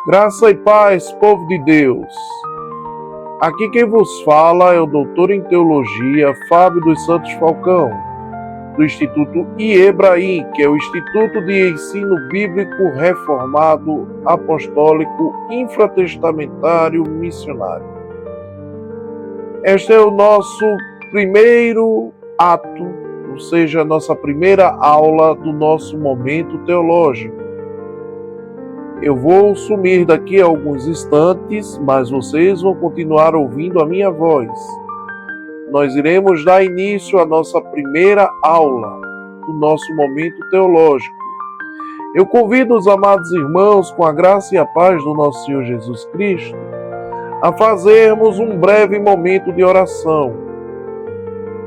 Graça e paz, povo de Deus. Aqui quem vos fala é o doutor em teologia Fábio dos Santos Falcão, do Instituto IEBRAIM, que é o Instituto de Ensino Bíblico Reformado, Apostólico, Infratestamentário, Missionário. Este é o nosso primeiro ato, ou seja, a nossa primeira aula do nosso momento teológico. Eu vou sumir daqui a alguns instantes, mas vocês vão continuar ouvindo a minha voz. Nós iremos dar início à nossa primeira aula do nosso momento teológico. Eu convido os amados irmãos, com a graça e a paz do nosso Senhor Jesus Cristo, a fazermos um breve momento de oração.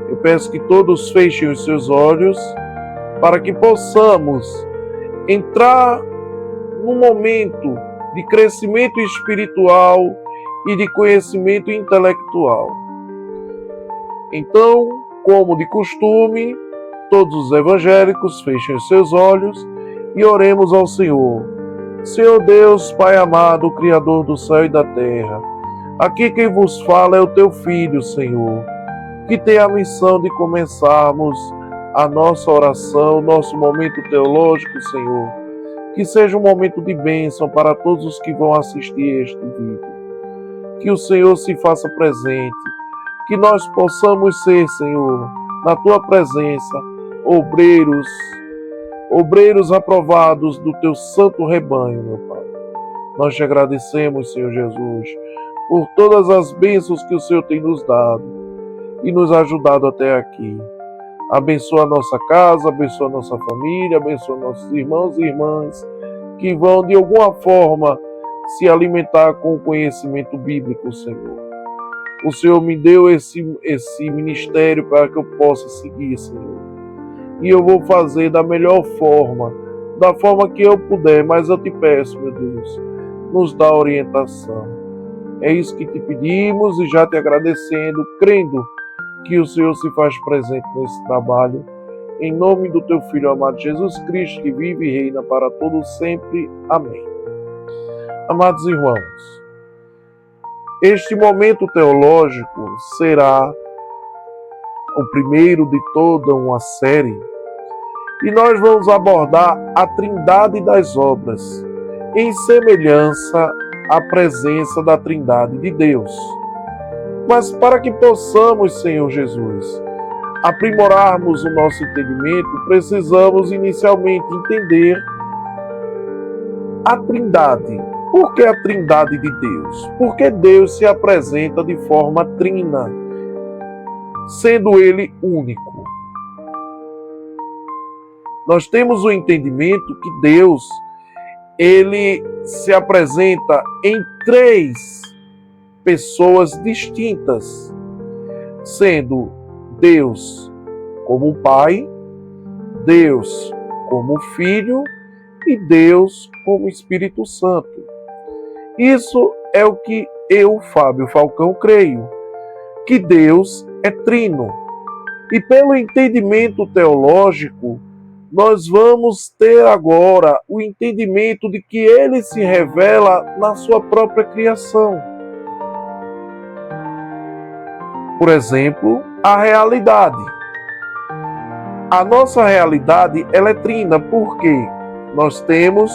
Eu peço que todos fechem os seus olhos para que possamos entrar num momento de crescimento espiritual e de conhecimento intelectual. Então, como de costume, todos os evangélicos fechem os seus olhos e oremos ao Senhor. Senhor Deus, Pai amado, Criador do céu e da terra, aqui quem vos fala é o teu Filho, Senhor, que tem a missão de começarmos a nossa oração, nosso momento teológico, Senhor. Que seja um momento de bênção para todos os que vão assistir este vídeo. Que o Senhor se faça presente. Que nós possamos ser, Senhor, na Tua presença, obreiros aprovados do Teu santo rebanho, meu Pai. Nós te agradecemos, Senhor Jesus, por todas as bênçãos que o Senhor tem nos dado e nos ajudado até aqui. Abençoa a nossa casa, abençoa a nossa família, abençoa nossos irmãos e irmãs que vão, de alguma forma, se alimentar com o conhecimento bíblico, Senhor. O Senhor me deu esse ministério para que eu possa seguir, Senhor. E eu vou fazer da melhor forma, da forma que eu puder, mas eu te peço, meu Deus, nos dá orientação. É isso que te pedimos e já te agradecendo, crendo que o Senhor se faz presente nesse trabalho. Em nome do teu Filho amado Jesus Cristo, que vive e reina para todos sempre. Amém. Amados irmãos, este momento teológico será o primeiro de toda uma série e nós vamos abordar a Trindade das obras, em semelhança à presença da Trindade de Deus. Mas para que possamos, Senhor Jesus, aprimorarmos o nosso entendimento, precisamos inicialmente entender a Trindade. Por que a Trindade de Deus? Porque Deus se apresenta de forma trina, sendo Ele único. Nós temos o entendimento que Deus, Ele se apresenta em três pessoas distintas, sendo Deus como Pai, Deus como Filho e Deus como Espírito Santo. Isso é o que eu, Fábio Falcão, creio, que Deus é trino. E pelo entendimento teológico, nós vamos ter agora o entendimento de que Ele se revela na sua própria criação. Por exemplo, a realidade. A nossa realidade ela é trina porque nós temos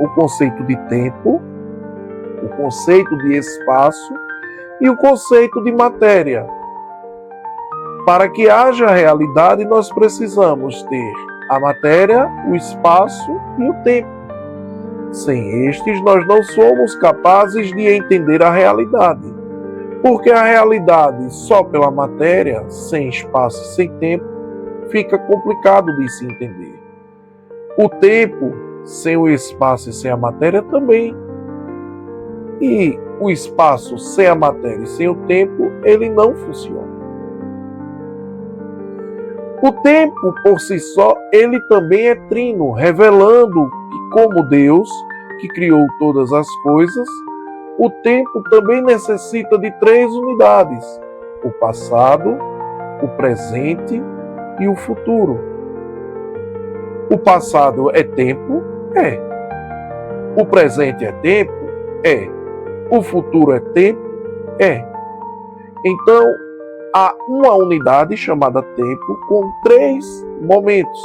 o conceito de tempo, o conceito de espaço e o conceito de matéria. Para que haja realidade, nós precisamos ter a matéria, o espaço e o tempo. Sem estes, nós não somos capazes de entender a realidade. Porque a realidade só pela matéria, sem espaço e sem tempo, fica complicado de se entender. O tempo, sem o espaço e sem a matéria, também. E o espaço sem a matéria e sem o tempo, ele não funciona. O tempo, por si só, ele também é trino, revelando que, como Deus, que criou todas as coisas, o tempo também necessita de três unidades: o passado, o presente e o futuro. O passado é tempo? É. O presente é tempo? É. O futuro é tempo? É. Então, há uma unidade chamada tempo com 3 momentos.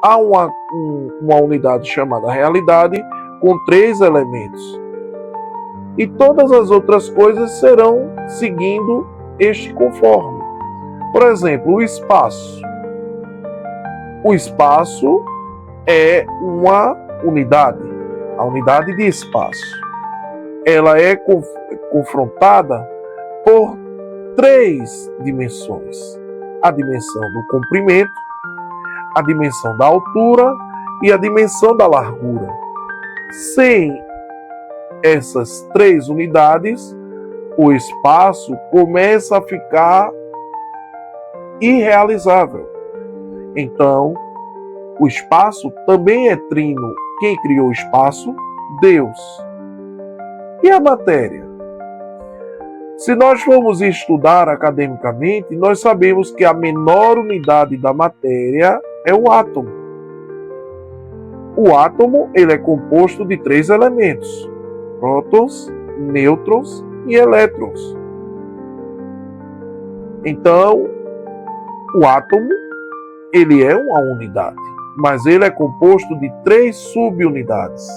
Há uma unidade chamada realidade com 3 elementos. E todas as outras coisas serão seguindo este conforme. Por exemplo, o espaço. O espaço é uma unidade, a unidade de espaço. Ela é confrontada por 3 dimensões. A dimensão do comprimento, a dimensão da altura e a dimensão da largura. Sem essas 3 unidades, o espaço começa a ficar irrealizável. Então, o espaço também é trino. Quem criou o espaço? Deus. E a matéria? Se nós formos estudar academicamente, nós sabemos que a menor unidade da matéria é o átomo. O átomo ele é composto de 3 elementos: prótons, nêutrons e elétrons. Então, o átomo ele é uma unidade, mas ele é composto de 3 subunidades.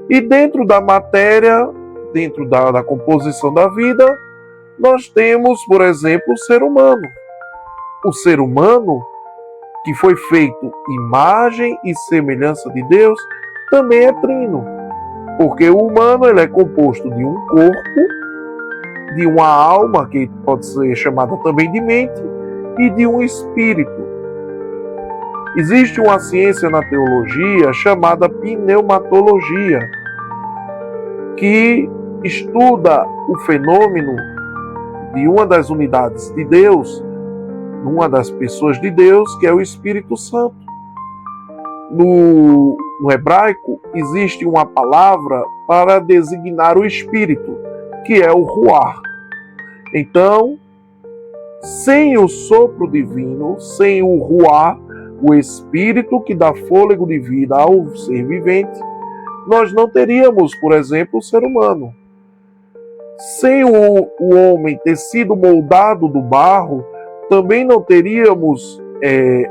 E dentro da matéria, dentro da composição da vida, nós temos, por exemplo, o ser humano. O ser humano, que foi feito imagem e semelhança de Deus, também é trino. Porque o humano ele é composto de um corpo, de uma alma, que pode ser chamada também de mente, e de um espírito. Existe uma ciência na teologia chamada pneumatologia, que estuda o fenômeno de uma das unidades de Deus, uma das pessoas de Deus, que é o Espírito Santo. No hebraico, existe uma palavra para designar o Espírito, que é o Ruach. Então, sem o sopro divino, sem o Ruach, o Espírito que dá fôlego de vida ao ser vivente, nós não teríamos, por exemplo, o ser humano. Sem o homem ter sido moldado do barro, também não teríamos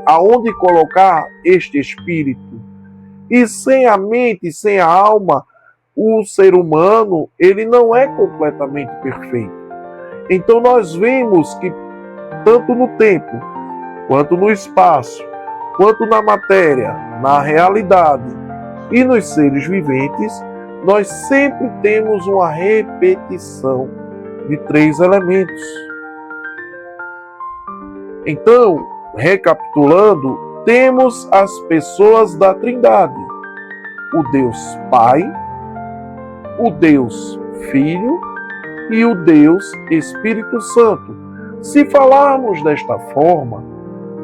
aonde colocar este Espírito. E sem a mente, sem a alma, o ser humano ele não é completamente perfeito. Então nós vemos que tanto no tempo, quanto no espaço, quanto na matéria, na realidade e nos seres viventes, nós sempre temos uma repetição de 3 elementos. Então, recapitulando, temos as pessoas da Trindade: o Deus Pai, o Deus Filho e o Deus Espírito Santo. Se falarmos desta forma,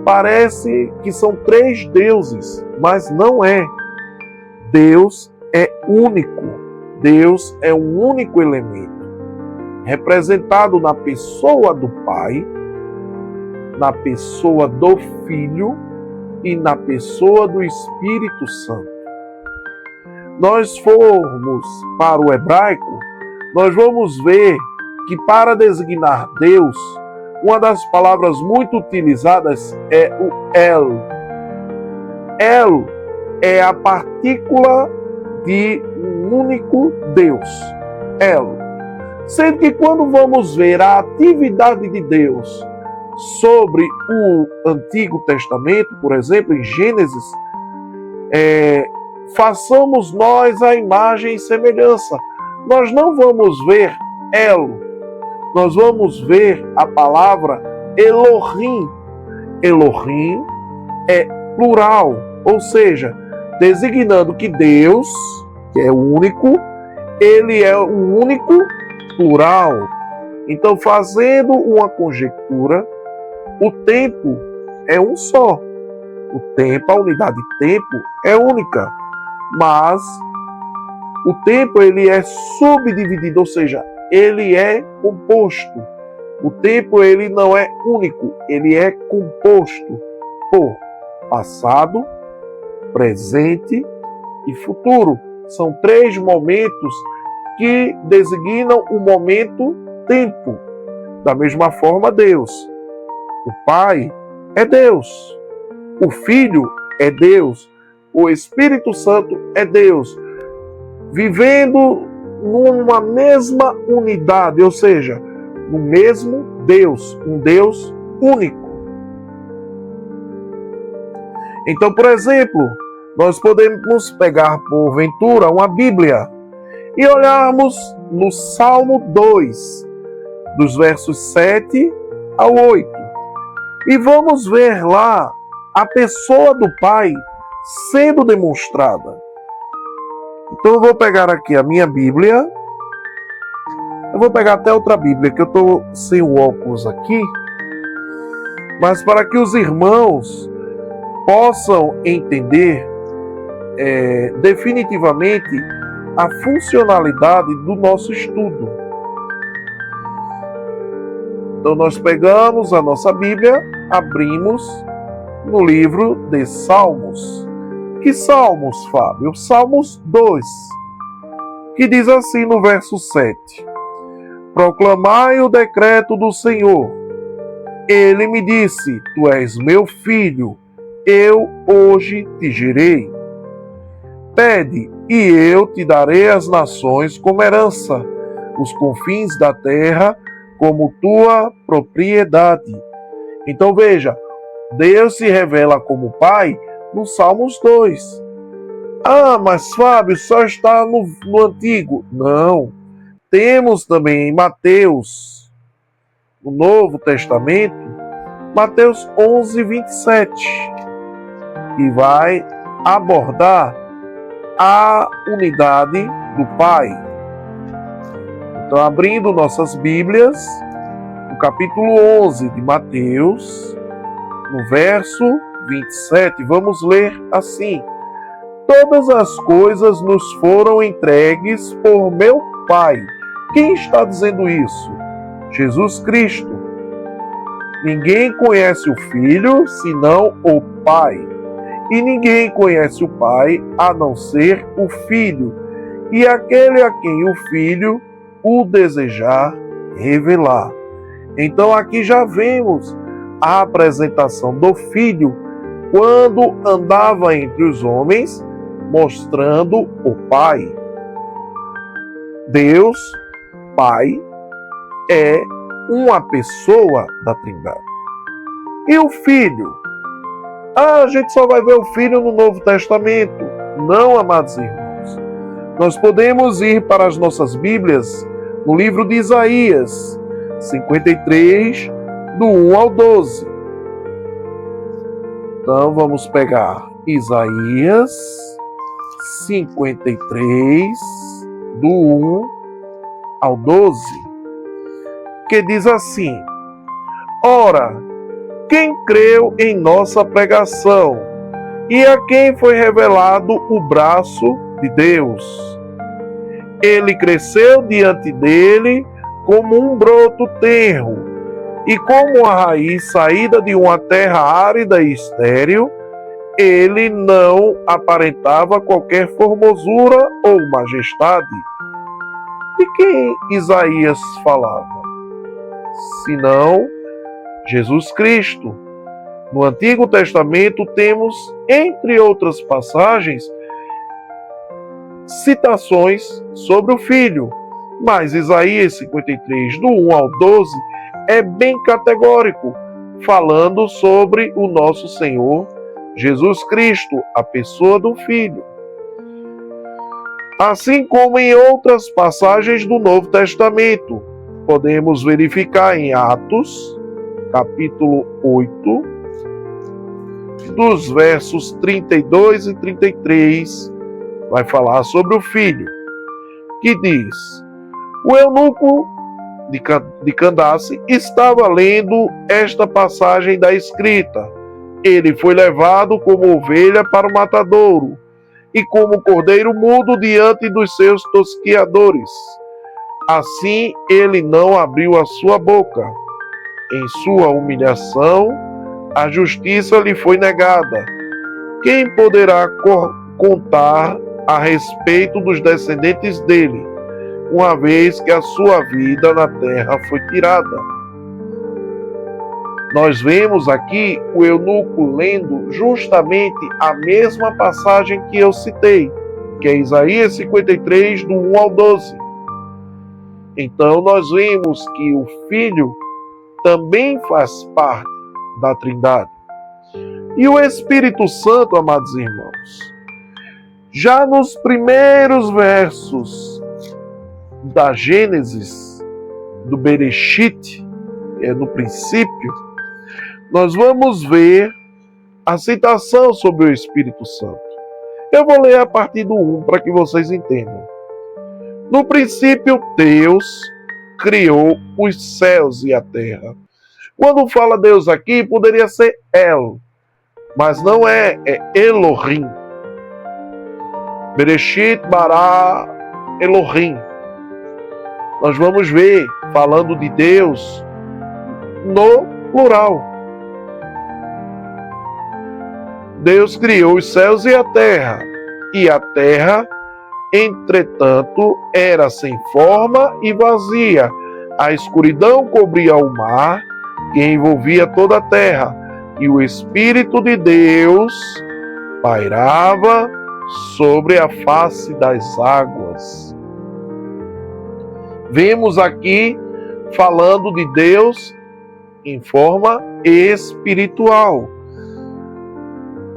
parece que são 3 deuses, mas não é. Deus é único. Deus é um único elemento, representado na pessoa do Pai, na pessoa do Filho e na pessoa do Espírito Santo. Nós formos para o hebraico, nós vamos ver que para designar Deus, uma das palavras muito utilizadas é o El. El é a partícula de um único Deus. El. Sendo que quando vamos ver a atividade de Deus sobre o Antigo Testamento, por exemplo, em Gênesis, façamos nós a imagem e semelhança. Nós não vamos ver El, nós vamos ver a palavra Elohim. Elohim é plural, ou seja, designando que Deus, que é único, ele é um único plural. Então, fazendo uma conjectura, o tempo é um só. O tempo, a unidade tempo é única, mas o tempo ele é subdividido, ou seja, ele é composto. O tempo ele não é único, ele é composto por passado, presente e futuro, São 3 momentos que designam o momento-tempo. Da mesma forma, Deus. O Pai é Deus. O Filho é Deus. O Espírito Santo é Deus. Vivendo numa mesma unidade, ou seja, no mesmo Deus, um Deus único. Então, por exemplo, nós podemos pegar porventura uma Bíblia e olharmos no Salmo 2, dos versos 7 ao 8. E vamos ver lá a pessoa do Pai sendo demonstrada. Então eu vou pegar aqui a minha Bíblia. Eu vou pegar até outra Bíblia, que eu estou sem o óculos aqui. Mas para que os irmãos possam entender definitivamente a funcionalidade do nosso estudo. Então nós pegamos a nossa Bíblia, abrimos no livro de Salmos. Que Salmos, Fábio? Salmos 2, que diz assim no verso 7. Proclamai o decreto do Senhor. Ele me disse, tu és meu filho, eu hoje te gerei. Pede, e eu te darei as nações como herança, os confins da terra como tua propriedade. Então veja, Deus se revela como Pai no Salmos 2. Ah, mas Fábio, só está no Antigo. Não. Temos também em Mateus, no Novo Testamento, Mateus 11, 27, que vai abordar a unidade do Pai. Então, abrindo nossas Bíblias, no capítulo 11 de Mateus, no verso 27, vamos ler assim: todas as coisas nos foram entregues por meu Pai. Quem está dizendo isso? Jesus Cristo. Ninguém conhece o Filho senão o Pai. E ninguém conhece o Pai a não ser o Filho, e aquele a quem o Filho o desejar revelar. Então aqui já vemos a apresentação do Filho quando andava entre os homens, mostrando o Pai. Deus, Pai, é uma pessoa da Trindade. E o Filho? A gente só vai ver o Filho no Novo Testamento. Não, amados irmãos. Nós podemos ir para as nossas Bíblias no livro de Isaías 53, do 1 ao 12. Então vamos pegar Isaías 53, do 1 ao 12, que diz assim: ora, quem creu em nossa pregação, e a quem foi revelado o braço de Deus? Ele cresceu diante dele como um broto tenro, e como a raiz saída de uma terra árida e estéril. Ele não aparentava qualquer formosura ou majestade. De quem Isaías falava? Senão Jesus Cristo. No Antigo Testamento temos, entre outras passagens, citações sobre o Filho, mas Isaías 53, do 1 ao 12, é bem categórico, falando sobre o nosso Senhor Jesus Cristo, a pessoa do Filho. Assim como em outras passagens do Novo Testamento, podemos verificar em Atos, capítulo 8, dos versos 32 e 33, vai falar sobre o Filho, que diz: o eunuco de Candace estava lendo esta passagem da Escrita. Ele foi levado como ovelha para o matadouro, e como cordeiro mudo diante dos seus tosquiadores. Assim ele não abriu a sua boca. Em sua humilhação, a justiça lhe foi negada. Quem poderá contar a respeito dos descendentes dele, uma vez que a sua vida na terra foi tirada. Nós vemos aqui o eunuco lendo justamente a mesma passagem que eu citei, que é Isaías 53, do 1 ao 12. Então nós vemos que o Filho também faz parte da Trindade. E o Espírito Santo, amados irmãos, já nos primeiros versos da Gênesis, do Bereshit, no princípio, nós vamos ver a citação sobre o Espírito Santo. Eu vou ler a partir do 1 para que vocês entendam. No princípio, Deus criou os céus e a terra. Quando fala Deus aqui, poderia ser El, mas não é Elohim. Bereshit bara Elohim. Nós vamos ver, falando de Deus, no plural. Deus criou os céus e a terra, entretanto, era sem forma e vazia. A escuridão cobria o mar, que envolvia toda a terra, e o Espírito de Deus pairava sobre a face das águas. Vemos aqui falando de Deus em forma espiritual.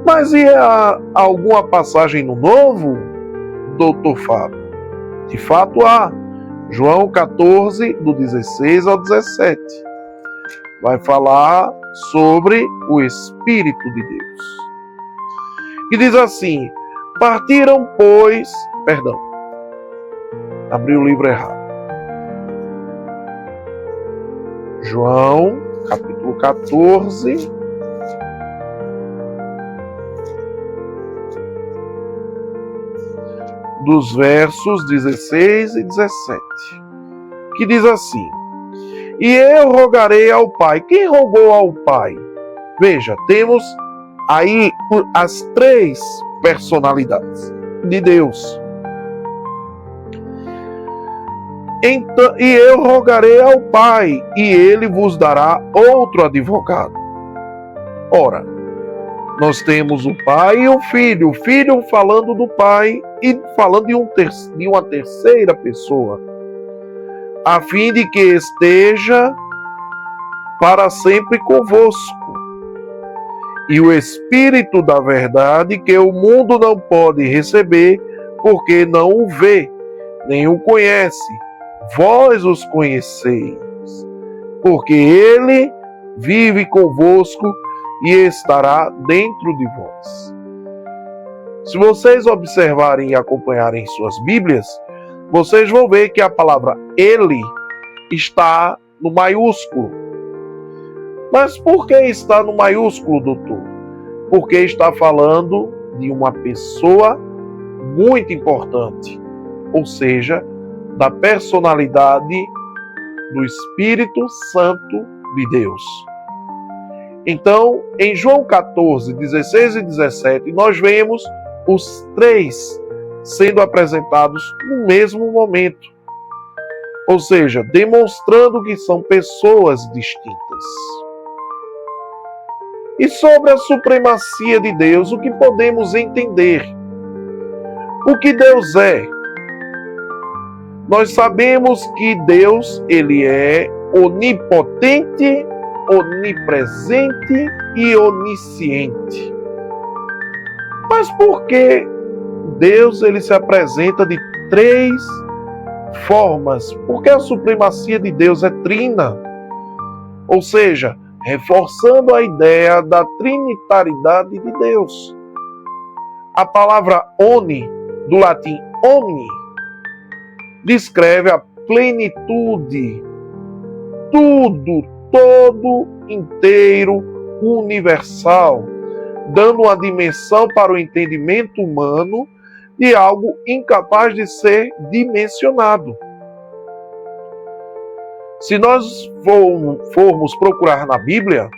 Mas e há alguma passagem no Novo, doutor Fábio? De fato há. João 14, do 16 ao 17. Vai falar sobre o Espírito de Deus. E diz assim: partiram, pois... Perdão. Abri o livro errado. João, capítulo 14... dos versos 16 e 17, que diz assim: e eu rogarei ao Pai. Quem rogou ao Pai? Veja, temos aí as três personalidades de Deus. Então, e eu rogarei ao Pai, e ele vos dará outro advogado. Ora, nós temos o Pai e o Filho falando do Pai e falando de uma terceira pessoa, a fim de que esteja para sempre convosco. E o Espírito da verdade, que o mundo não pode receber, porque não o vê, nem o conhece. Vós os conheceis, porque ele vive convosco e estará dentro de vós. Se vocês observarem e acompanharem suas Bíblias, vocês vão ver que a palavra ele está no maiúsculo. Mas por que está no maiúsculo, doutor? Porque está falando de uma pessoa muito importante, ou seja, da personalidade do Espírito Santo de Deus. Então, em João 14, 16 e 17, nós vemos os três sendo apresentados no mesmo momento. Ou seja, demonstrando que são pessoas distintas. E sobre a supremacia de Deus, o que podemos entender? O que Deus é? Nós sabemos que Deus, ele é onipotente, onipresente e onisciente. Mas por que Deus ele se apresenta de três formas? Porque a supremacia de Deus é trina. Ou seja, reforçando a ideia da trinitaridade de Deus. A palavra oni, do latim omni, descreve a plenitude, tudo, todo, inteiro, universal, dando uma dimensão para o entendimento humano de algo incapaz de ser dimensionado. Se nós formos procurar na Bíblia,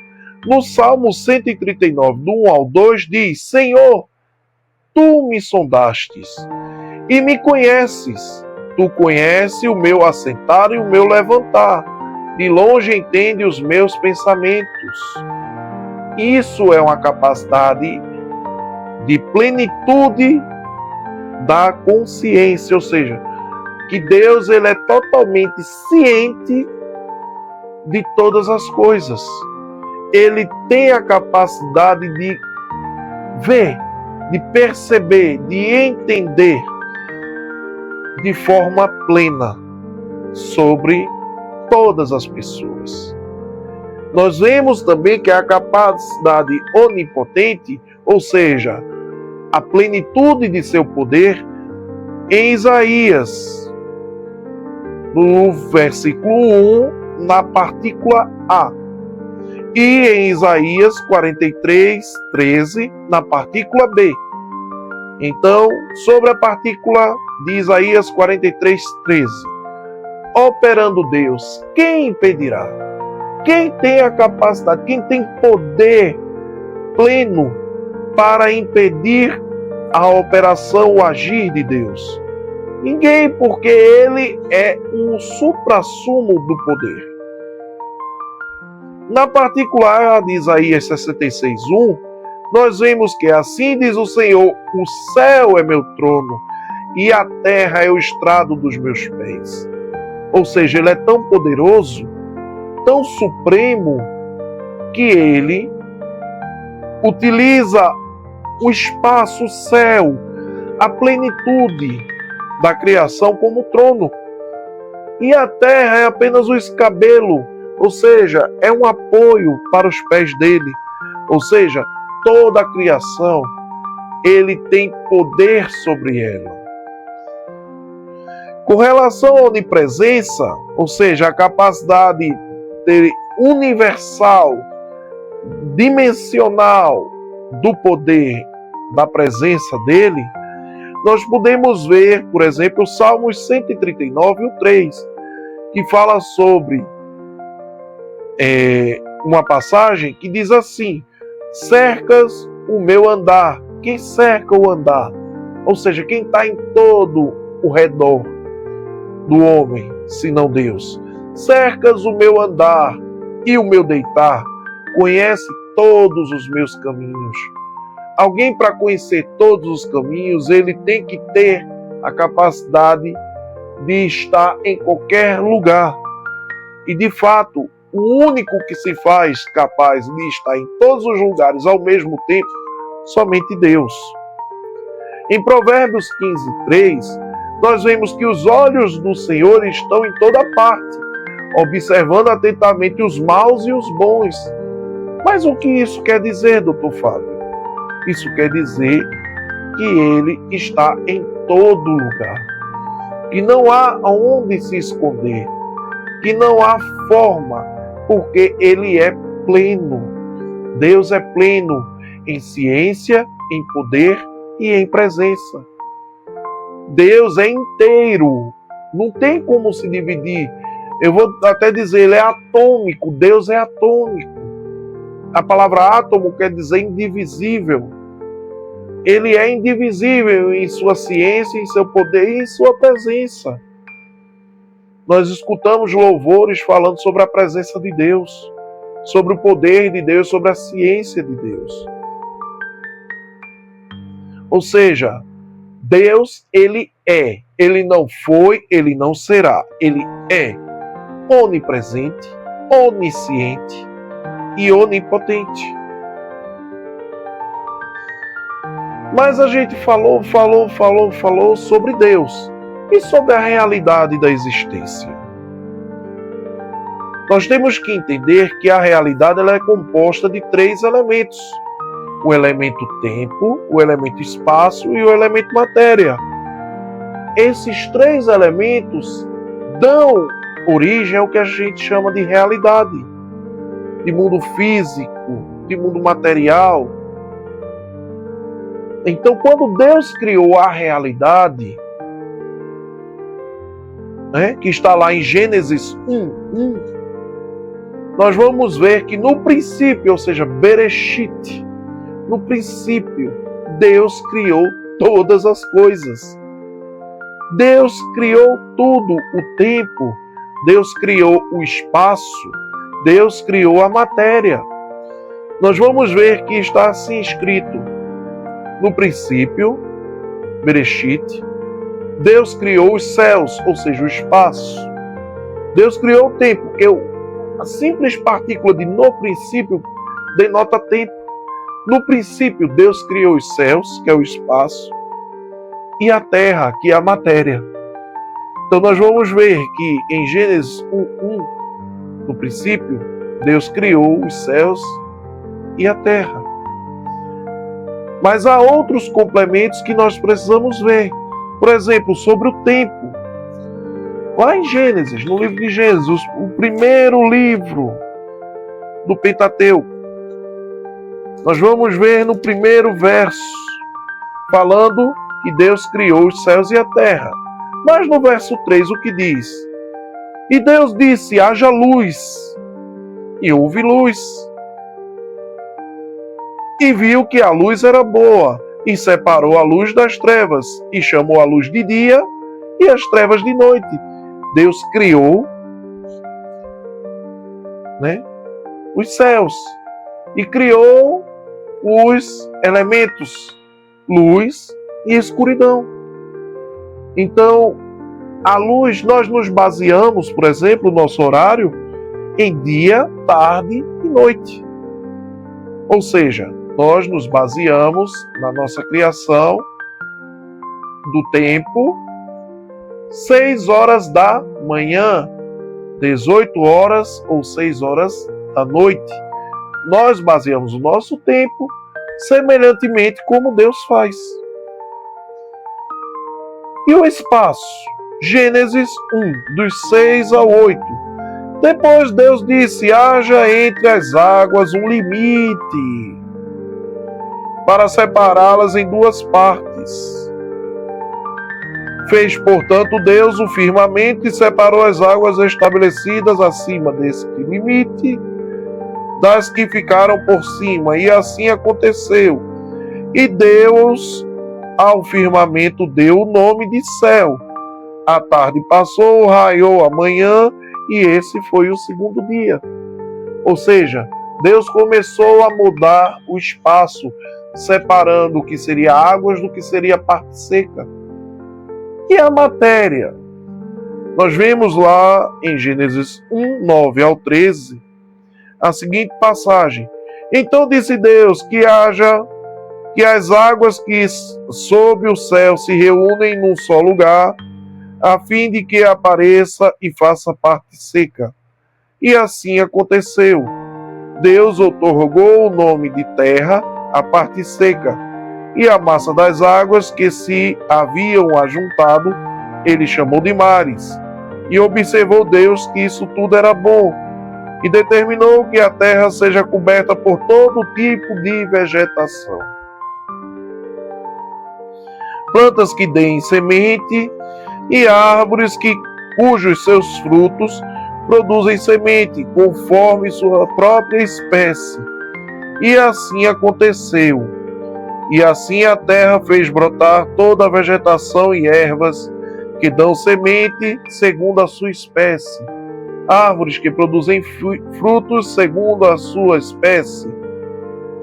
no Salmo 139, do 1 ao 2, diz: Senhor, tu me sondastes e me conheces. Tu conheces o meu assentar e o meu levantar. De longe entende os meus pensamentos. Isso é uma capacidade de plenitude da consciência, ou seja, que Deus ele é totalmente ciente de todas as coisas. Ele tem a capacidade de ver, de perceber, de entender de forma plena sobre todas as pessoas. Nós vemos também que a capacidade onipotente, ou seja, a plenitude de seu poder, em Isaías, no versículo 1, na partícula A, e em Isaías 43, 13, na partícula B. Então, sobre a partícula de Isaías 43, 13, operando Deus, quem impedirá? Quem tem a capacidade, quem tem poder pleno para impedir a operação, o agir de Deus? Ninguém, porque Ele é um suprassumo do poder. Na particular de Isaías 66:1, nós vemos que assim diz o Senhor: o céu é meu trono e a terra é o estrado dos meus pés. Ou seja, Ele é tão poderoso, tão supremo, que Ele utiliza o espaço, o céu, a plenitude da criação como trono. E a terra é apenas o escabelo, ou seja, é um apoio para os pés dele. Ou seja, toda a criação, ele tem poder sobre ela. Com relação à onipresença, ou seja, a capacidade universal, dimensional do poder, da presença dele, nós podemos ver, por exemplo, o Salmos 139, 3, que fala sobre uma passagem que diz assim: cercas o meu andar. Quem cerca o andar? Ou seja, quem está em todo o redor do homem, senão Deus. Cercas o meu andar e o meu deitar, conhece todos os meus caminhos. Alguém, para conhecer todos os caminhos, ele tem que ter a capacidade de estar em qualquer lugar. E, de fato, o único que se faz capaz de estar em todos os lugares ao mesmo tempo, somente Deus. Em Provérbios 15:3, nós vemos que os olhos do Senhor estão em toda parte, observando atentamente os maus e os bons. Mas o que isso quer dizer, doutor Fábio? Isso quer dizer que Ele está em todo lugar, que não há onde se esconder, que não há forma, porque Ele é pleno. Deus é pleno em ciência, em poder e em presença. Deus é inteiro, não tem como se dividir. Eu vou até dizer, Ele é atômico, Deus é atômico. A palavra átomo quer dizer indivisível. Ele é indivisível em sua ciência, em seu poder e em sua presença. Nós escutamos louvores falando sobre a presença de Deus, sobre o poder de Deus, sobre a ciência de Deus. Ou seja, Deus, Ele é. Ele não foi, Ele não será. Ele é onipresente, onisciente e onipotente. Mas a gente falou sobre Deus e sobre a realidade da existência. Nós temos que entender que a realidade ela é composta de 3 elementos: o elemento tempo, o elemento espaço e o elemento matéria. Esses 3 elementos dão origem ao que a gente chama de realidade, de mundo físico, de mundo material. Então, quando Deus criou a realidade, que está lá em Gênesis 1:1, nós vamos ver que no princípio, ou seja, Bereshit, no princípio, Deus criou todas as coisas. Deus criou tudo, o tempo, Deus criou o espaço, Deus criou a matéria. Nós vamos ver que está assim escrito: no princípio, Bereshit, Deus criou os céus, ou seja, o espaço. Deus criou o tempo, porque a simples partícula de no princípio denota tempo. No princípio, Deus criou os céus, que é o espaço, e a terra, que é a matéria. Então nós vamos ver que em Gênesis 1:1, no princípio, Deus criou os céus e a terra. Mas há outros complementos que nós precisamos ver. Por exemplo, sobre o tempo. Lá em Gênesis, no livro de Gênesis, o primeiro livro do Pentateuco, nós vamos ver no primeiro verso, falando que Deus criou os céus e a terra. Mas no verso 3, o que diz? E Deus disse: haja luz, e houve luz. E viu que a luz era boa, e separou a luz das trevas, e chamou a luz de dia e as trevas de noite. Deus criou, os céus e criou os elementos, luz e escuridão. Então, a luz, nós nos baseamos, por exemplo, no nosso horário, em dia, tarde e noite. Ou seja, nós nos baseamos na nossa criação do tempo, 6 horas da manhã, 18 horas ou 6 horas da noite. Nós baseamos o nosso tempo semelhantemente como Deus faz. E o espaço? Gênesis 1, dos 6 ao 8. Depois Deus disse: haja entre as águas um limite, para separá-las em 2 partes. Fez, portanto, Deus o firmamento e separou as águas estabelecidas acima desse limite das que ficaram por cima, e assim aconteceu. E Deus ao firmamento deu o nome de céu. A tarde passou, raiou a manhã, e esse foi o segundo dia. Ou seja, Deus começou a mudar o espaço, separando o que seria águas do que seria parte seca. E a matéria? Nós vemos lá em Gênesis 1, 9 ao 13, a seguinte passagem: então disse Deus que as águas que sob o céu se reúnem num só lugar, a fim de que apareça e faça parte seca. E assim aconteceu. Deus outorgou o nome de terra à parte seca, e a massa das águas que se haviam ajuntado, ele chamou de mares. E observou Deus que isso tudo era bom, e determinou que a terra seja coberta por todo tipo de vegetação. Plantas que deem semente, e árvores cujos seus frutos produzem semente, conforme sua própria espécie. E assim aconteceu. E assim a terra fez brotar toda a vegetação e ervas que dão semente segundo a sua espécie, árvores que produzem frutos segundo a sua espécie,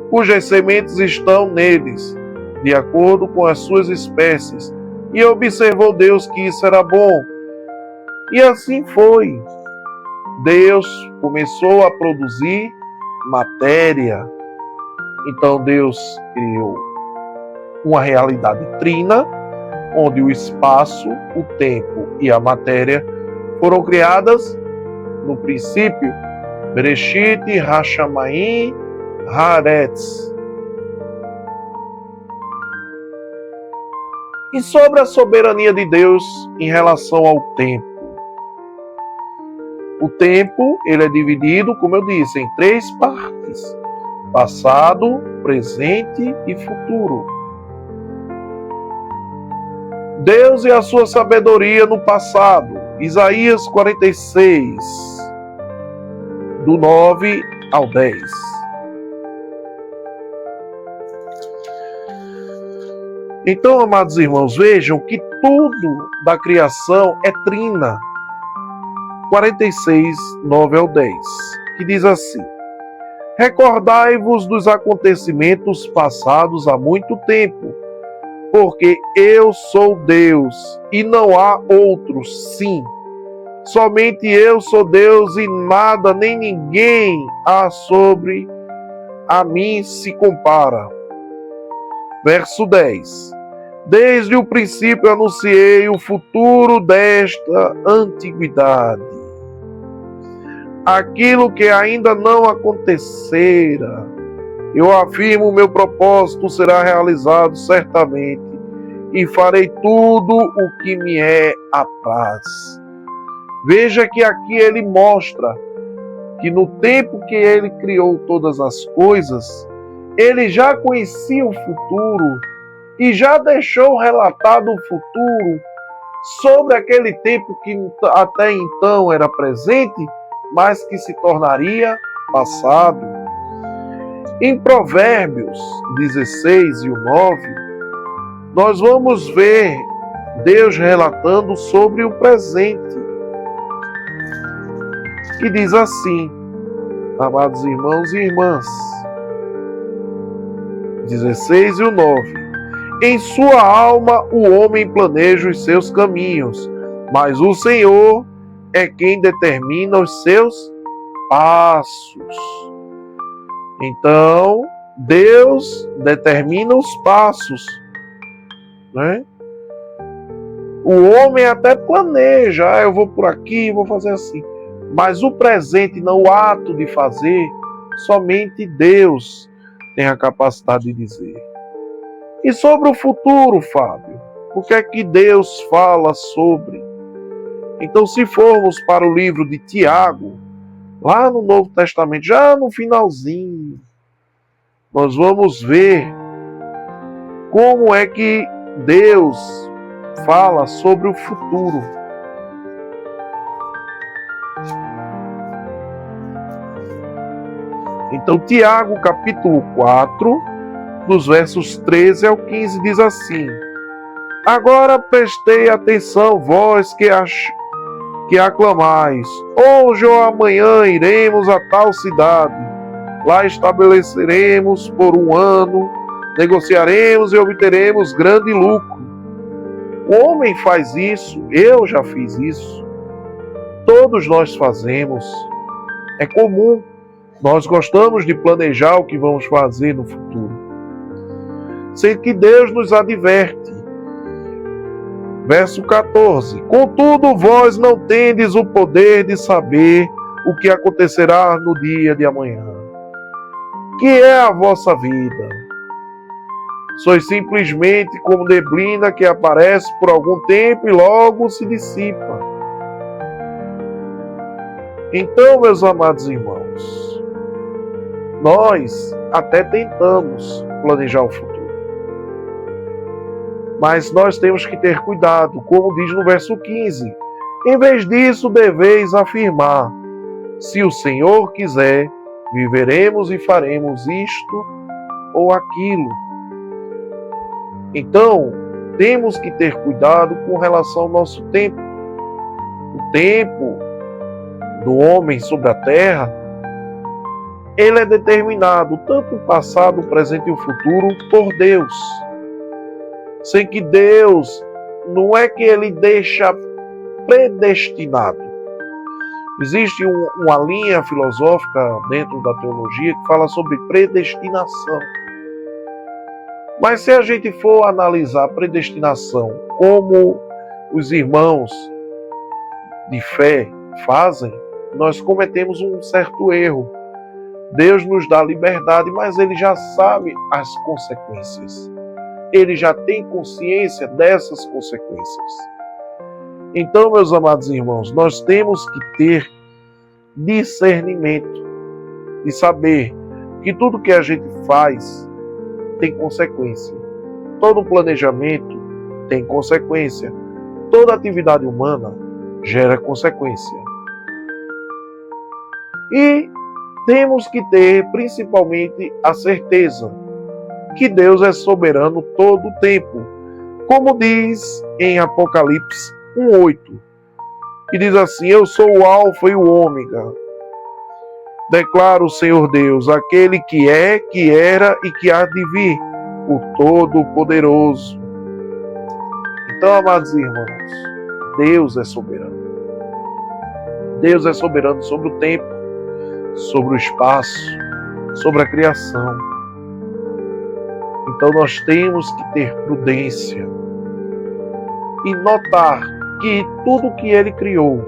cujas sementes estão neles, de acordo com as suas espécies. E observou Deus que isso era bom. E assim foi. Deus começou a produzir matéria. Então Deus criou uma realidade trina, onde o espaço, o tempo e a matéria foram criadas no princípio. Bereshit, Hashamayim, Haaretz. E sobre a soberania de Deus em relação ao tempo. O tempo, ele é dividido, como eu disse, em 3 partes: passado, presente e futuro. Deus e a sua sabedoria no passado. Isaías 46, do 9 ao 10. Então, amados irmãos, vejam que tudo da criação é trina. 46, 9 ao 10, que diz assim: recordai-vos dos acontecimentos passados há muito tempo, porque eu sou Deus e não há outro, sim. Somente eu sou Deus e nada nem ninguém há sobre a mim se compara. Verso 10. Desde o princípio anunciei o futuro desta antiguidade. Aquilo que ainda não acontecera, eu afirmo, meu propósito será realizado certamente, e farei tudo o que me é apraz. Veja que aqui ele mostra que no tempo que ele criou todas as coisas, ele já conhecia o futuro e já deixou relatado o futuro sobre aquele tempo que até então era presente, mas que se tornaria passado. Em Provérbios 16 e o 9, nós vamos ver Deus relatando sobre o presente. E diz assim, amados irmãos e irmãs, 16 e o 9: em sua alma o homem planeja os seus caminhos, mas o Senhor é quem determina os seus passos. Então, Deus determina os passos, né? O homem até planeja, eu vou por aqui, vou fazer assim. Mas o presente, não o ato de fazer, somente Deus tem a capacidade de dizer. E sobre o futuro, Fábio, o que é que Deus fala sobre? Então, se formos para o livro de Tiago, lá no Novo Testamento, já no finalzinho, nós vamos ver como é que Deus fala sobre o futuro. Então, Tiago, capítulo 4, dos versos 13 ao 15, diz assim: agora prestei atenção, vós que aclamais, hoje ou amanhã iremos a tal cidade, lá estabeleceremos por 1 ano, negociaremos e obteremos grande lucro. O homem faz isso, eu já fiz isso, todos nós fazemos, é comum. Nós gostamos de planejar o que vamos fazer no futuro. Sei que Deus nos adverte. Verso 14: contudo, vós não tendes o poder de saber o que acontecerá no dia de amanhã. Que é a vossa vida? Sois simplesmente como neblina que aparece por algum tempo e logo se dissipa. Então, meus amados irmãos, nós até tentamos planejar o futuro, mas nós temos que ter cuidado, como diz no verso 15. Em vez disso, deveis afirmar: se o Senhor quiser, viveremos e faremos isto ou aquilo. Então, temos que ter cuidado com relação ao nosso tempo. O tempo do homem sobre a terra, ele é determinado, tanto o passado, o presente e o futuro, por Deus. Sem que Deus, não é que ele deixa predestinado. Existe uma linha filosófica dentro da teologia que fala sobre predestinação. Mas se a gente for analisar a predestinação como os irmãos de fé fazem, nós cometemos um certo erro. Deus nos dá liberdade, mas Ele já sabe as consequências. Ele já tem consciência dessas consequências. Então, meus amados irmãos, nós temos que ter discernimento e saber que tudo que a gente faz tem consequência. Todo planejamento tem consequência. Toda atividade humana gera consequência. E temos que ter, principalmente, a certeza que Deus é soberano todo o tempo. Como diz em Apocalipse 1:8, que diz assim: eu sou o Alfa e o Ômega, declara o Senhor Deus, aquele que é, que era e que há de vir, o Todo-Poderoso. Então, amados irmãos, Deus é soberano. Deus é soberano sobre o tempo, sobre o espaço, sobre a criação. Então nós temos que ter prudência e notar que tudo que Ele criou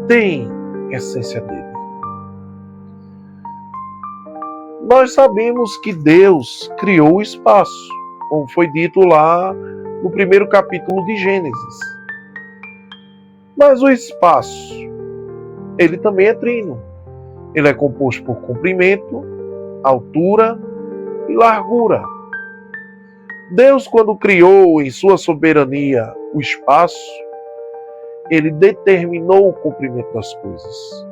tem essência dele. Nós sabemos que Deus criou o espaço, como foi dito lá no primeiro capítulo de Gênesis. Mas o espaço, ele também é trino. Ele é composto por comprimento, altura e largura. Deus, quando criou em sua soberania o espaço, ele determinou o comprimento das coisas.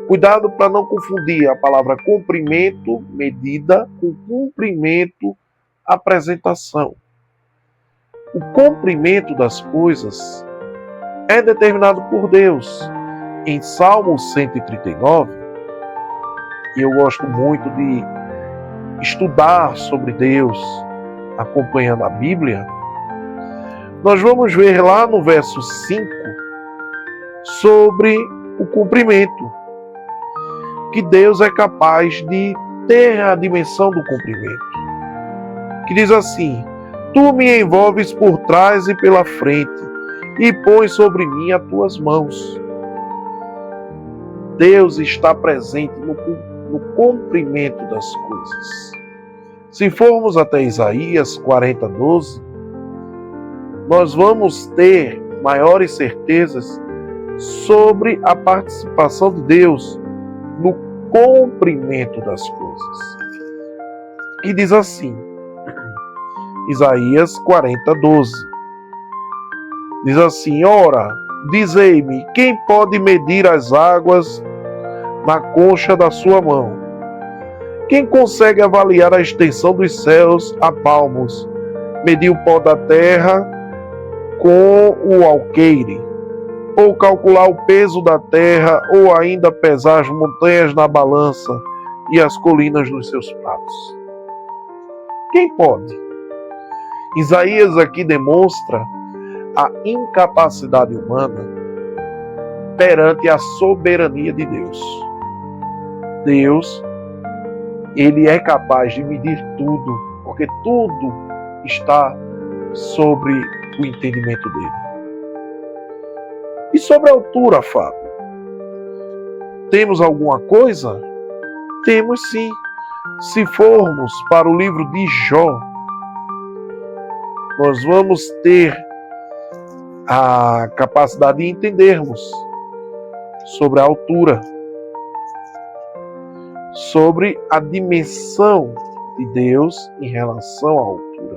Cuidado para não confundir a palavra comprimento, medida, com comprimento, apresentação. O comprimento das coisas é determinado por Deus. Em Salmo 139, e eu gosto muito de estudar sobre Deus, acompanhando a Bíblia, nós vamos ver lá no verso 5 sobre o comprimento, que Deus é capaz de ter a dimensão do comprimento, que diz assim: tu me envolves por trás e pela frente, e pões sobre mim as tuas mãos. Deus está presente no comprimento das coisas. Se formos até Isaías 40:12, nós vamos ter maiores certezas sobre a participação de Deus no comprimento das coisas. E diz assim, Isaías 40:12, diz assim: ora, dizei-me, quem pode medir as águas na concha da sua mão? Quem consegue avaliar a extensão dos céus a palmos, medir o pó da terra com o alqueire, ou calcular o peso da terra, ou ainda pesar as montanhas na balança e as colinas nos seus pratos? Quem pode? Isaías aqui demonstra a incapacidade humana perante a soberania de Deus. Deus, ele é capaz de medir tudo, porque tudo está sobre o entendimento dele. E sobre a altura, Fábio? Temos alguma coisa? Temos sim. Se formos para o livro de Jó, nós vamos ter a capacidade de entendermos sobre a altura, sobre a dimensão de Deus em relação à altura.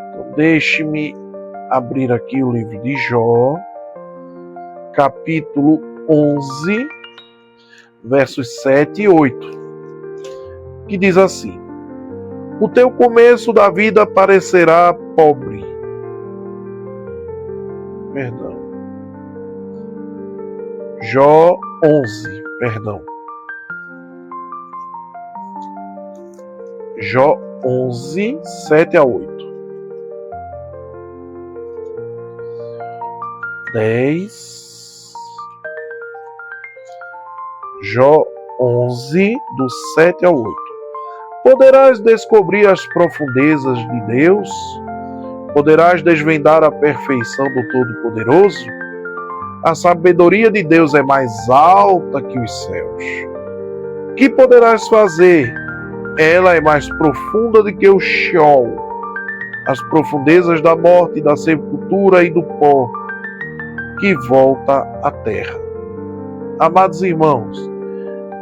Então, deixe-me abrir aqui o livro de Jó, capítulo 11, versos 7 e 8, que diz assim: o teu começo da vida parecerá pobre. Perdão. Jó 11, perdão. Jó 11, 7 a 8. 10. Jó 11, do 7 ao 8. Poderás descobrir as profundezas de Deus? Poderás desvendar a perfeição do Todo-Poderoso? A sabedoria de Deus é mais alta que os céus. Que poderás fazer? Ela é mais profunda do que o Sheol, as profundezas da morte, da sepultura e do pó que volta à terra. Amados irmãos,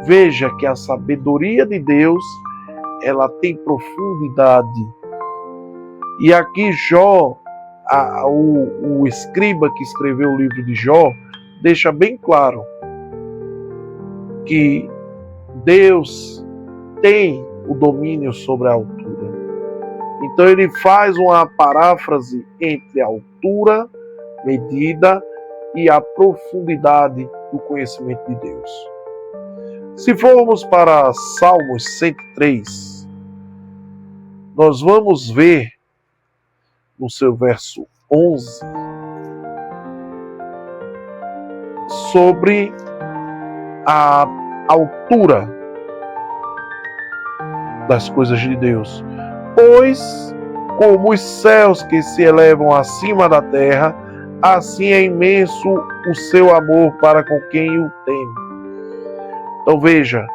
veja que a sabedoria de Deus, ela tem profundidade. E aqui Jó, o escriba que escreveu o livro de Jó, deixa bem claro que Deus tem o domínio sobre a altura. Então ele faz uma paráfrase entre a altura, medida e a profundidade do conhecimento de Deus. Se formos para Salmos 103, nós vamos ver no seu verso 11 sobre a altura das coisas de Deus. Pois, como os céus que se elevam acima da terra, assim é imenso o seu amor para com quem o teme. Então veja,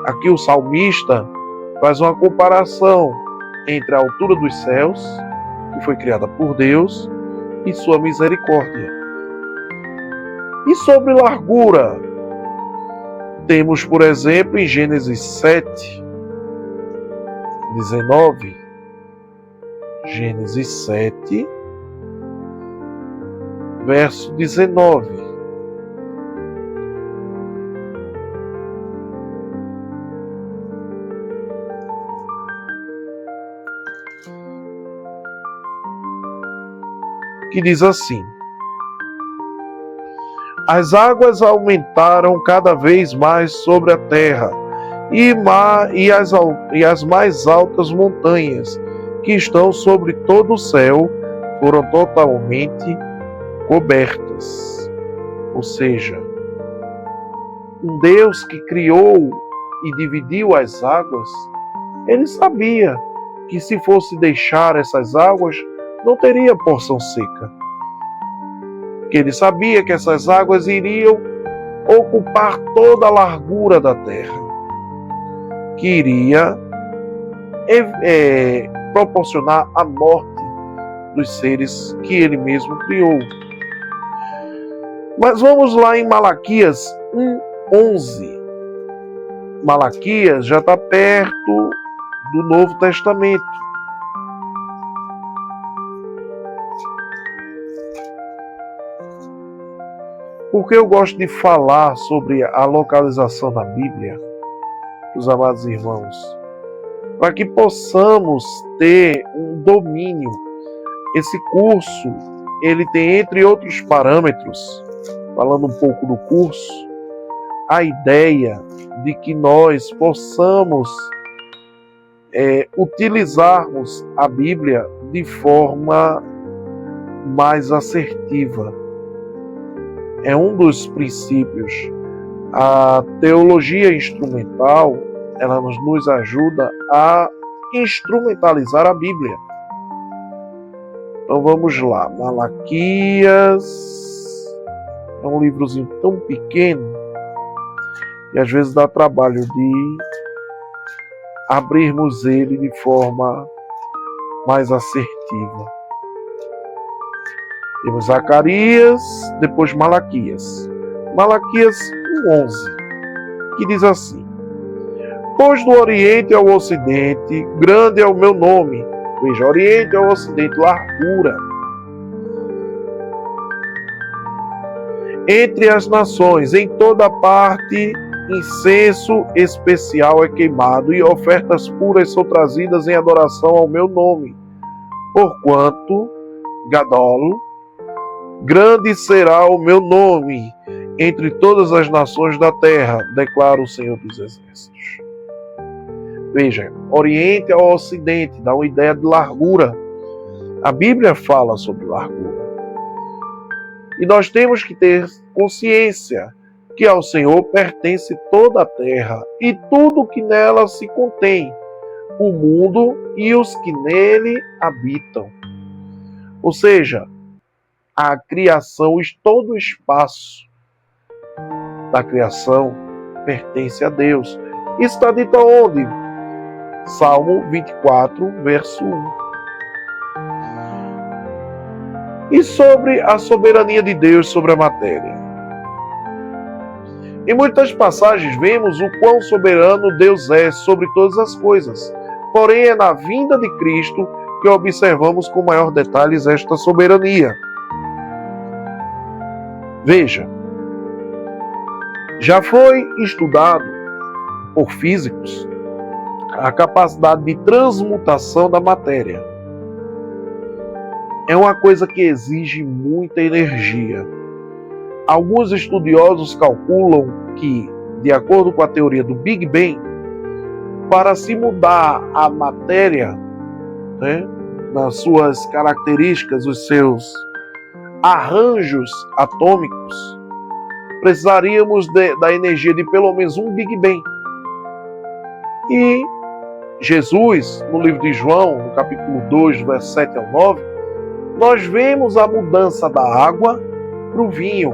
aqui o salmista faz uma comparação entre a altura dos céus, que foi criada por Deus, e sua misericórdia. E sobre largura, temos, por exemplo, em Gênesis 7, 19, Gênesis 7, verso 19. Que diz assim: as águas aumentaram cada vez mais sobre a terra, e as mais altas montanhas, que estão sobre todo o céu, foram totalmente cobertas. Ou seja, um Deus que criou e dividiu as águas, ele sabia que se fosse deixar essas águas, não teria porção seca. Que ele sabia que essas águas iriam ocupar toda a largura da terra, que iria proporcionar a morte dos seres que ele mesmo criou. Mas vamos lá em Malaquias 1:11. Malaquias já está perto do Novo Testamento. Porque eu gosto de falar sobre a localização da Bíblia, os amados irmãos, para que possamos ter um domínio. Esse curso, ele tem, entre outros parâmetros, falando um pouco do curso, a ideia de que nós possamos utilizarmos a Bíblia de forma mais assertiva. É um dos princípios. A teologia instrumental, ela nos ajuda a instrumentalizar a Bíblia. Então vamos lá. Malaquias é um livrozinho tão pequeno e às vezes dá trabalho de abrirmos ele de forma mais assertiva. Temos Zacarias, depois Malaquias. Malaquias 1:11, que diz assim: pois do Oriente ao Ocidente, grande é o meu nome. Veja, Oriente ao Ocidente, largura. Entre as nações, em toda parte, incenso especial é queimado, e ofertas puras são trazidas em adoração ao meu nome. Porquanto, Gadol, grande será o meu nome entre todas as nações da terra, declara o Senhor dos Exércitos. Veja, Oriente ao Ocidente, dá uma ideia de largura. A Bíblia fala sobre largura. E nós temos que ter consciência que ao Senhor pertence toda a terra e tudo que nela se contém, o mundo e os que nele habitam. Ou seja, a criação, todo o espaço da criação pertence a Deus. Isso está dito aonde? Salmo 24, verso 1. E sobre a soberania de Deus sobre a matéria. Em muitas passagens vemos o quão soberano Deus é sobre todas as coisas. Porém, é na vinda de Cristo que observamos com maior detalhes esta soberania. Veja, já foi estudado por físicos a capacidade de transmutação da matéria. é uma coisa que exige muita energia. Alguns estudiosos calculam que, de acordo com a teoria do Big Bang, para se mudar a matéria, né, nas suas características, os seus arranjos atômicos, precisaríamos da energia de pelo menos um Big Bang. E Jesus, no livro de João, no capítulo 2, verso 7 ao 9, nós vemos a mudança da água para o vinho.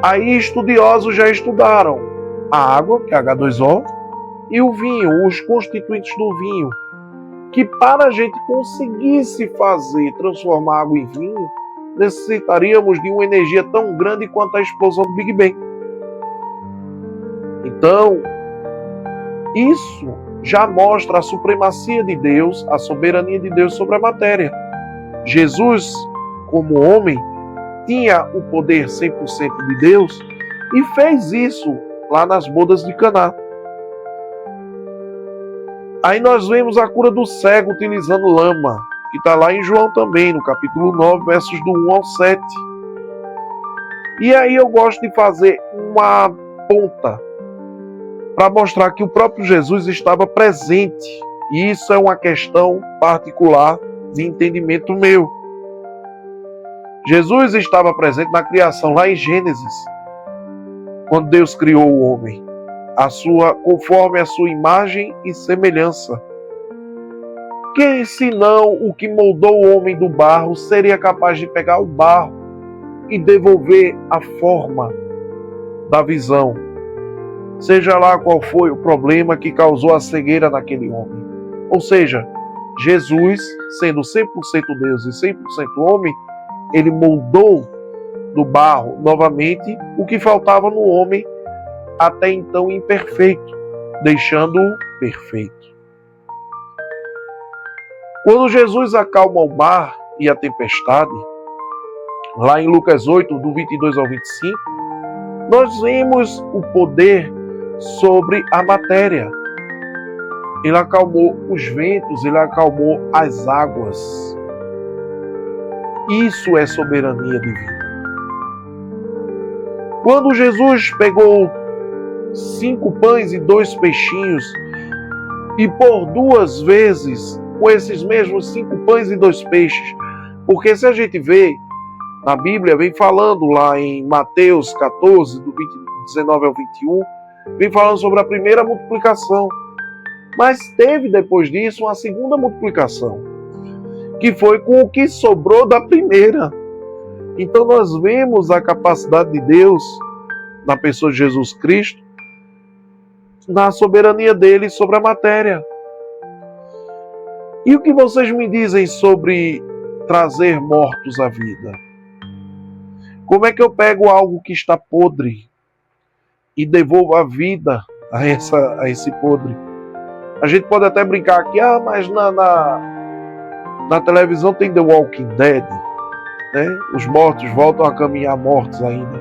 Aí estudiosos já estudaram a água, que é H2O, e o vinho, os constituintes do vinho, que para a gente conseguisse transformar água em vinho, necessitaríamos de uma energia tão grande quanto a explosão do Big Bang. Então, isso já mostra a supremacia de Deus, a soberania de Deus sobre a matéria. Jesus, como homem, tinha o poder 100% de Deus e fez isso lá nas bodas de Caná. Aí nós vemos a cura do cego utilizando lama, que está lá em João também, no capítulo 9, versos do 1 ao 7. E aí eu gosto de fazer uma ponta para mostrar que o próprio Jesus estava presente. E isso é uma questão particular de entendimento meu. Jesus estava presente na criação, lá em Gênesis, quando Deus criou o homem, conforme a sua imagem e semelhança. Quem, senão o que moldou o homem do barro, seria capaz de pegar o barro e devolver a forma da visão, seja lá qual foi o problema que causou a cegueira naquele homem? Ou seja, Jesus, sendo 100% Deus e 100% homem, ele moldou do barro novamente o que faltava no homem até então imperfeito, deixando-o perfeito. Quando Jesus acalma o mar e a tempestade, lá em Lucas 8, do 22 ao 25, nós vemos o poder sobre a matéria. Ele acalmou os ventos, ele acalmou as águas. Isso é soberania divina. Quando Jesus pegou 5 pães e 2 peixinhos e por 2 vezes com esses mesmos 5 pães e 2 peixes, porque se a gente vê na Bíblia, vem falando lá em Mateus 14, do 19 ao 21, vem falando sobre a primeira multiplicação. Mas teve depois disso uma segunda multiplicação, que foi com o que sobrou da primeira. Então nós vemos a capacidade de Deus, na pessoa de Jesus Cristo, na soberania dele sobre a matéria. E o que vocês me dizem sobre trazer mortos à vida? Como é que eu pego algo que está podre e devolvo a vida a esse podre? A gente pode até brincar aqui, mas na televisão tem The Walking Dead, né? Os mortos voltam a caminhar mortos ainda.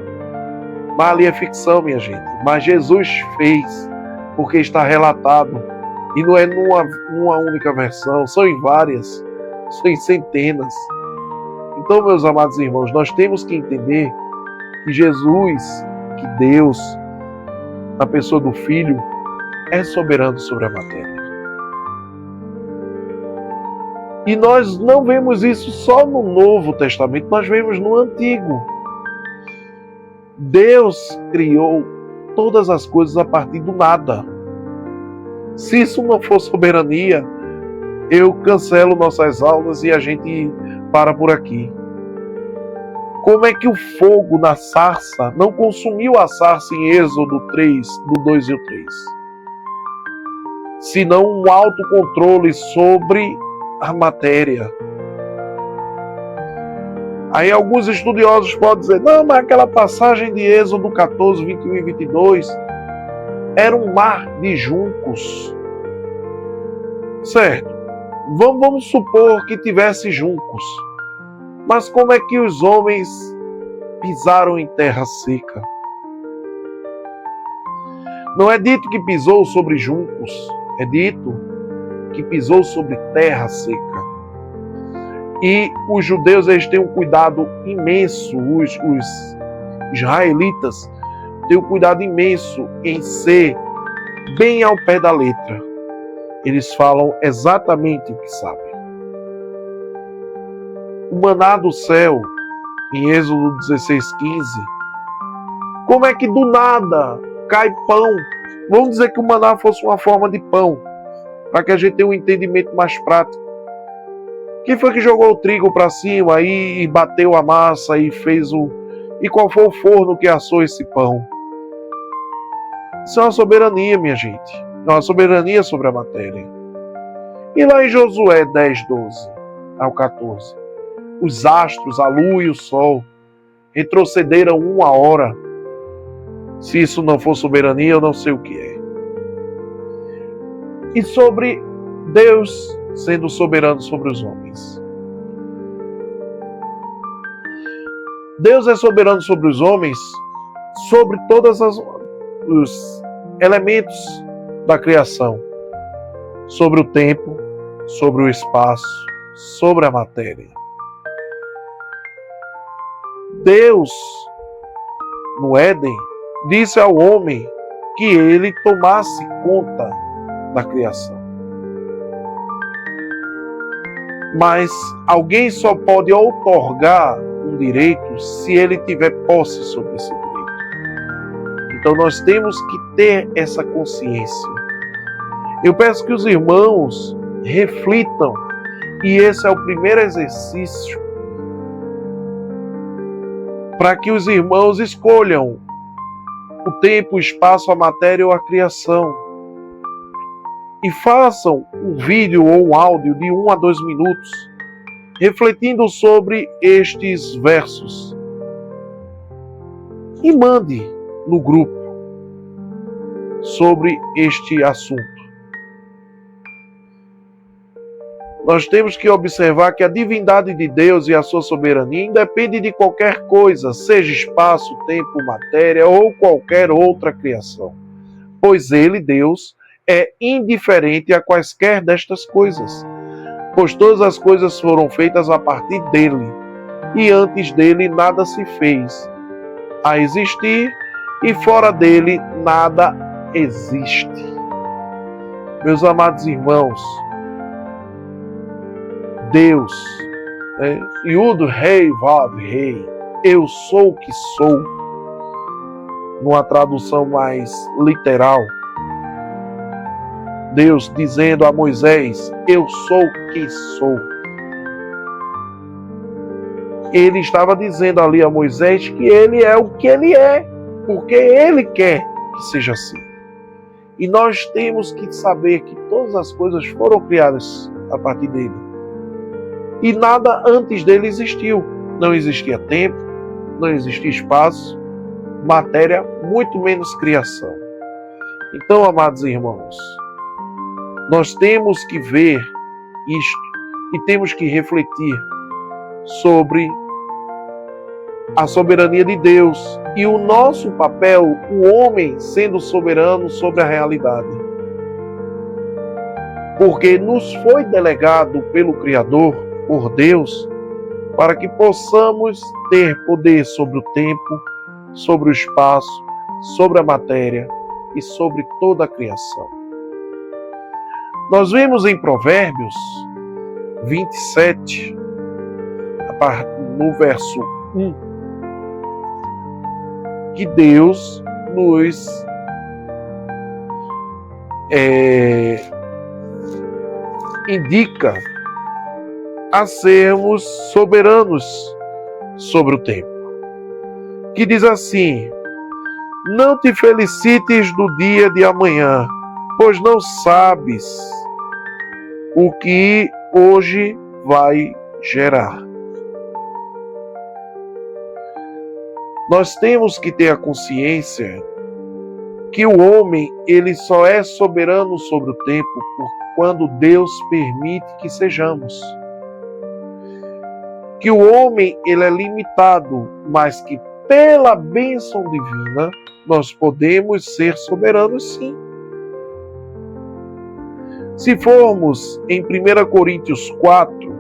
Mas ali é ficção, minha gente. Mas Jesus fez, porque está relatado. E não é numa única versão, são em várias, são em centenas. Então, meus amados irmãos, nós temos que entender que Jesus, que Deus, na pessoa do Filho, é soberano sobre a matéria. E nós não vemos isso só no Novo Testamento, nós vemos no Antigo. Deus criou todas as coisas a partir do nada. Se isso não for soberania, eu cancelo nossas aulas e a gente para por aqui. Como é que o fogo na sarça não consumiu a sarça em Êxodo 3, do 2 e o 3? Senão um autocontrole sobre a matéria. Aí alguns estudiosos podem dizer, não, mas aquela passagem de Êxodo 14, 21 e 22 era um mar de juncos. Certo, vamos supor que tivesse juncos. Mas como é que os homens pisaram em terra seca? Não é dito que pisou sobre juncos, é dito que pisou sobre terra seca. E os judeus, eles têm um cuidado imenso, os israelitas têm um cuidado imenso em ser bem ao pé da letra. Eles falam exatamente o que sabem. O maná do céu, em Êxodo 16:15, como é que do nada cai pão? Vamos dizer que o maná fosse uma forma de pão, para que a gente tenha um entendimento mais prático. Quem foi que jogou o trigo para cima aí e bateu a massa e fez o... E qual foi o forno que assou esse pão? Isso é uma soberania, minha gente. É uma soberania sobre a matéria. E lá em Josué 10:12 ao 14, os astros, a lua e o sol retrocederam 1 hora. Se isso não for soberania, eu não sei o que é. E sobre Deus sendo soberano sobre os homens. Deus é soberano sobre os homens, sobre todos os elementos da criação. Sobre o tempo, sobre o espaço, sobre a matéria. Deus, no Éden, disse ao homem que ele tomasse conta da criação. Mas alguém só pode outorgar um direito se ele tiver posse sobre esse direito. Então nós temos que ter essa consciência. Eu peço que os irmãos reflitam, e esse é o primeiro exercício, para que os irmãos escolham o tempo, o espaço, a matéria ou a criação. E façam um vídeo ou um áudio de 1 a 2 minutos, refletindo sobre estes versos. E mande no grupo sobre este assunto. Nós temos que observar que a divindade de Deus e a sua soberania independe de qualquer coisa, seja espaço, tempo, matéria ou qualquer outra criação. Pois ele, Deus, é indiferente a quaisquer destas coisas. Pois todas as coisas foram feitas a partir dele, e antes dele nada se fez a existir, e fora dele nada existe. Meus amados irmãos, Deus, Yud Rei Vav Rei, eu sou o que sou, numa tradução mais literal, Deus dizendo a Moisés, eu sou o que sou. Ele estava dizendo ali a Moisés que ele é o que ele é, porque ele quer que seja assim. E nós temos que saber que todas as coisas foram criadas a partir dele. E nada antes dele existiu. Não existia tempo, não existia espaço, matéria, muito menos criação. Então, amados irmãos, nós temos que ver isto e temos que refletir sobre a soberania de Deus e o nosso papel, o homem sendo soberano sobre a realidade. Porque nos foi delegado pelo Criador, por Deus, para que possamos ter poder sobre o tempo, sobre o espaço, sobre a matéria e sobre toda a criação. Nós vemos em Provérbios 27, no verso 1, que Deus nos indica a sermos soberanos sobre o tempo. Que diz assim: não te felicites do dia de amanhã, pois não sabes o que hoje vai gerar. Nós temos que ter a consciência que o homem, ele só é soberano sobre o tempo quando Deus permite que sejamos. Que o homem, ele é limitado, mas que pela bênção divina nós podemos ser soberanos, sim. Se formos em 1 Coríntios 4,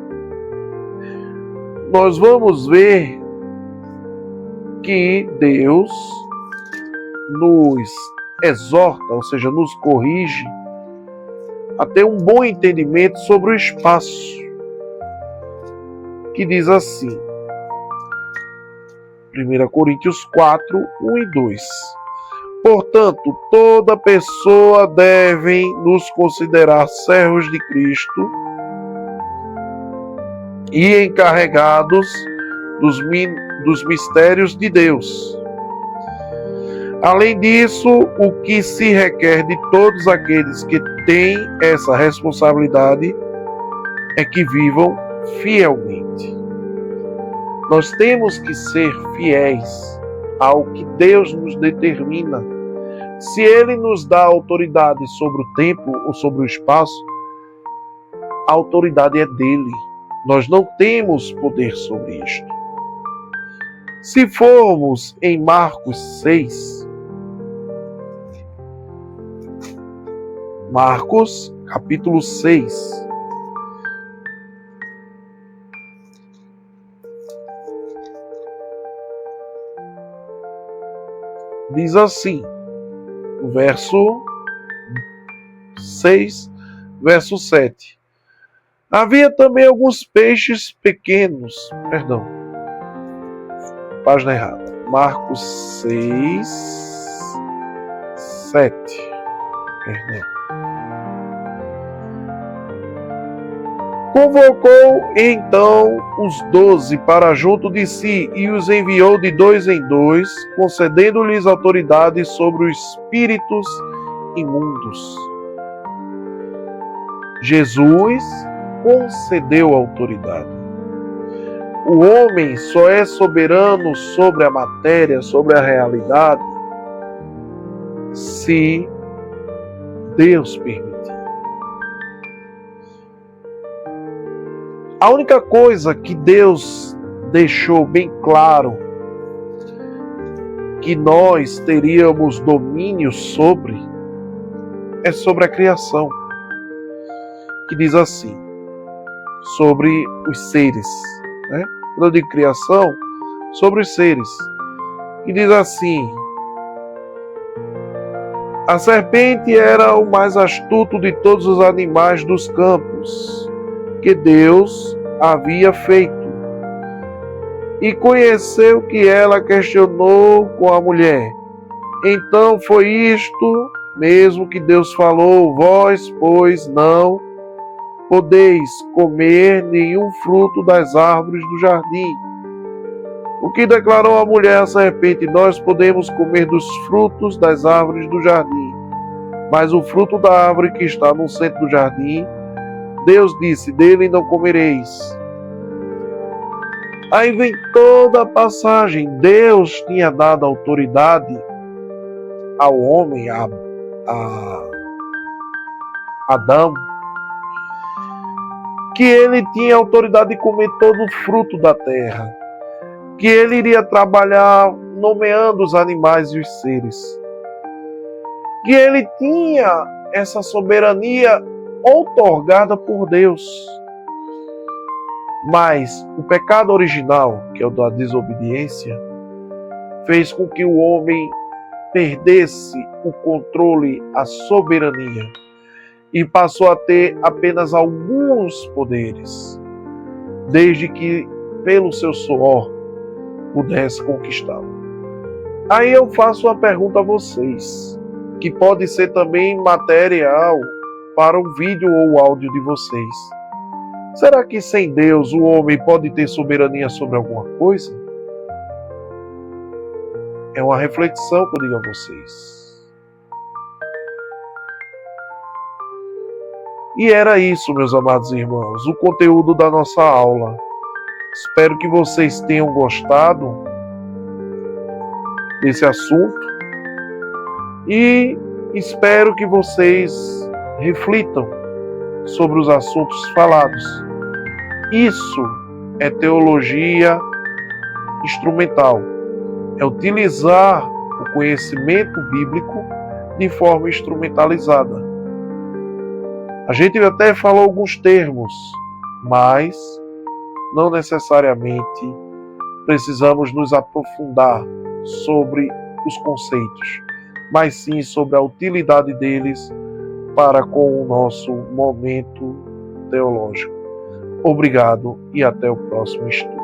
nós vamos ver que Deus nos exorta, ou seja, nos corrige a ter um bom entendimento sobre o espaço, que diz assim, 1 Coríntios 4, 1 e 2. Portanto, toda pessoa deve nos considerar servos de Cristo e encarregados dos mistérios de Deus. Além disso, o que se requer de todos aqueles que têm essa responsabilidade é que vivam fielmente. Nós temos que ser fiéis ao que Deus nos determina. Se Ele nos dá autoridade sobre o tempo ou sobre o espaço, a autoridade é dele. Nós não temos poder sobre isto. Se formos em Marcos 6, Marcos, capítulo 6, diz assim, no verso 6, verso 7. Havia também alguns peixes pequenos, página errada, Marcos 6, 7, Convocou então os 12 para junto de si e os enviou de 2 em 2, concedendo-lhes autoridade sobre os espíritos imundos. Jesus concedeu autoridade. O homem só é soberano sobre a matéria, sobre a realidade, se Deus permitir. A única coisa que Deus deixou bem claro que nós teríamos domínio sobre é sobre a criação, que diz assim, sobre os seres, né? Quando eu digo criação, sobre os seres, que diz assim, a serpente era o mais astuto de todos os animais dos campos que Deus havia feito. E conheceu que ela questionou com a mulher. Então foi isto mesmo que Deus falou, vós, pois, não podeis comer nenhum fruto das árvores do jardim. O que declarou a mulher à serpente, nós podemos comer dos frutos das árvores do jardim, mas o fruto da árvore que está no centro do jardim, Deus disse, dele não comereis. Aí vem toda a passagem. Deus tinha dado autoridade ao homem, a Adão, que ele tinha autoridade de comer todo o fruto da terra, que ele iria trabalhar nomeando os animais e os seres, que ele tinha essa soberania outorgada por Deus. Mas o pecado original, que é o da desobediência, fez com que o homem perdesse o controle, a soberania, e passou a ter apenas alguns poderes, desde que, pelo seu suor, pudesse conquistá-lo. Aí eu faço uma pergunta a vocês, que pode ser também material para o vídeo ou o áudio de vocês. Será que sem Deus o homem pode ter soberania sobre alguma coisa? É uma reflexão que eu digo a vocês. E era isso, meus amados irmãos, o conteúdo da nossa aula. Espero que vocês tenham gostado desse assunto e espero que vocês reflitam sobre os assuntos falados. Isso é teologia instrumental. É utilizar o conhecimento bíblico de forma instrumentalizada. A gente até falou alguns termos, mas não necessariamente precisamos nos aprofundar sobre os conceitos, mas sim sobre a utilidade deles para com o nosso momento teológico. Obrigado e até o próximo estudo.